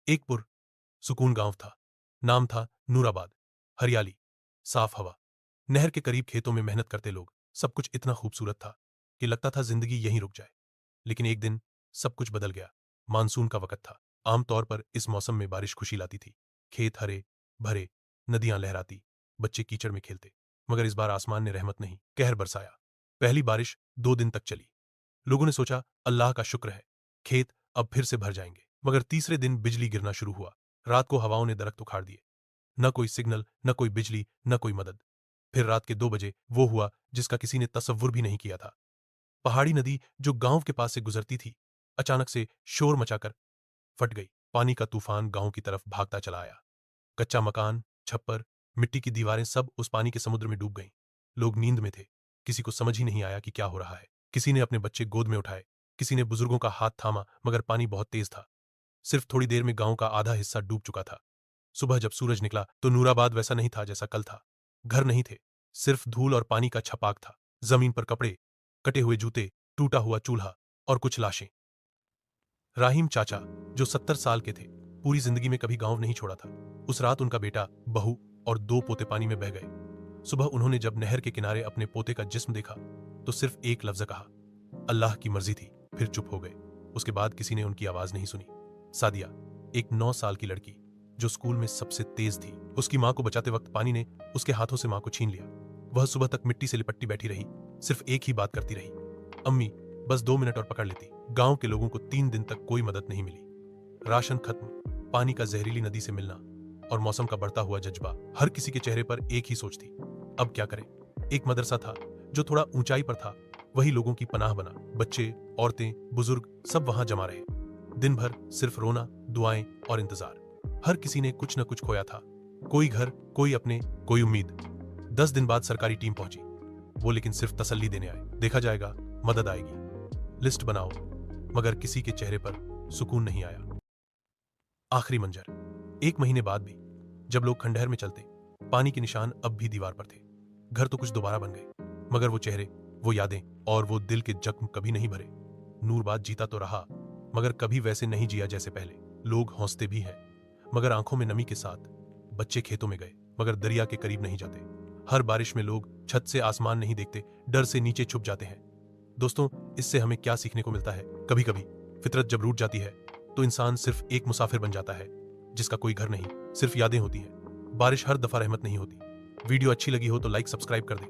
एक सुकून गांव था। नाम था नूराबाद। हरियाली, साफ हवा, नहर के करीब खेतों में मेहनत करते लोग। सब कुछ इतना खूबसूरत था कि लगता था जिंदगी यहीं रुक जाए। लेकिन एक दिन सब कुछ बदल गया। मानसून का वक्त था। आमतौर पर इस मौसम में बारिश खुशी लाती थी। खेत हरे भरे, नदियां लहराती, बच्चे कीचड़ में खेलते। मगर इस बार आसमान ने रहमत नहीं, कहर बरसाया। पहली बारिश 2 दिन तक चली। लोगों ने सोचा अल्लाह का शुक्र है, खेत अब फिर से भर जाएंगे। मगर तीसरे दिन बिजली गिरना शुरू हुआ। रात को हवाओं ने दरख्त उखाड़ दिए। न कोई सिग्नल, न कोई बिजली, न कोई मदद। फिर रात के 2 बजे वो हुआ जिसका किसी ने तसव्वुर भी नहीं किया था। पहाड़ी नदी जो गांव के पास से गुजरती थी, अचानक से शोर मचाकर फट गई। पानी का तूफान गांव की तरफ भागता चला आया। कच्चा मकान, छप्पर, मिट्टी की दीवारें सब उस पानी के समुद्र में डूब गईं। लोग नींद में थे। किसी को समझ ही नहीं आया कि क्या हो रहा है। किसी ने अपने बच्चे गोद में उठाए, किसी ने बुजुर्गों का हाथ थामा, मगर पानी बहुत तेज था। सिर्फ थोड़ी देर में गांव का आधा हिस्सा डूब चुका था। सुबह जब सूरज निकला तो नूराबाद वैसा नहीं था जैसा कल था। घर नहीं थे, सिर्फ धूल और पानी का छपाक था। जमीन पर कपड़े, कटे हुए जूते, टूटा हुआ चूल्हा और कुछ लाशें। राहिम चाचा, जो 70 साल के थे, पूरी जिंदगी में कभी गांव नहीं छोड़ा था। उस रात उनका बेटा, बहू और 2 पोते पानी में बह गए। सुबह उन्होंने जब नहर के किनारे अपने पोते का जिस्म देखा तो सिर्फ एक लफ्ज कहा, अल्लाह की मर्जी थी। फिर चुप हो गए। उसके बाद किसी ने उनकी आवाज नहीं सुनी। सादिया, एक 9 साल की लड़की जो स्कूल में सबसे तेज थी, उसकी मां को बचाते वक्त पानी ने उसके हाथों से मां को छीन लिया। वह सुबह तक मिट्टी से लिपटी बैठी रही, सिर्फ एक ही बात करती रही, अम्मी बस 2 मिनट और पकड़ लेती। गांव के लोगों को 3 दिन तक कोई मदद नहीं मिली। राशन खत्म, पानी का जहरीली नदी से मिलना और मौसम का बढ़ता हुआ जज्बा। हर किसी के चेहरे पर एक ही सोच थी, अब क्या करें। एक मदरसा था जो थोड़ा ऊंचाई पर था, वही लोगों की पनाह बना। बच्चे, औरतें, बुजुर्ग सब वहां जमा रहे। दिन भर सिर्फ रोना, दुआएं और इंतजार। हर किसी ने कुछ न कुछ खोया था। कोई घर, कोई अपने, कोई उम्मीद। 10 दिन बाद सरकारी टीम पहुंची। वो लेकिन सिर्फ तसल्ली देने आए। देखा जाएगा, मदद आएगी, लिस्ट बनाओ। मगर किसी के चेहरे पर सुकून नहीं आया। आखिरी मंजर, 1 महीने बाद भी जब लोग खंडहर में चलते, पानी के निशान अब भी दीवार पर थे। घर तो कुछ दोबारा बन गए, मगर वो चेहरे, वो यादें और वो दिल के जख्म कभी नहीं भरे। नूरबाद जीता तो रहा, मगर कभी वैसे नहीं जिया जैसे पहले। लोग हौसते भी हैं, मगर आंखों में नमी के साथ। बच्चे खेतों में गए, मगर दरिया के करीब नहीं जाते। हर बारिश में लोग छत से आसमान नहीं देखते, डर से नीचे छुप जाते हैं। दोस्तों, इससे हमें क्या सीखने को मिलता है? कभी कभी फितरत जब रूठ जाती है तो इंसान सिर्फ एक मुसाफिर बन जाता है जिसका कोई घर नहीं, सिर्फ यादें होती हैं। बारिश हर दफा रहमत नहीं होती। वीडियो अच्छी लगी हो तो लाइक सब्सक्राइब कर दें।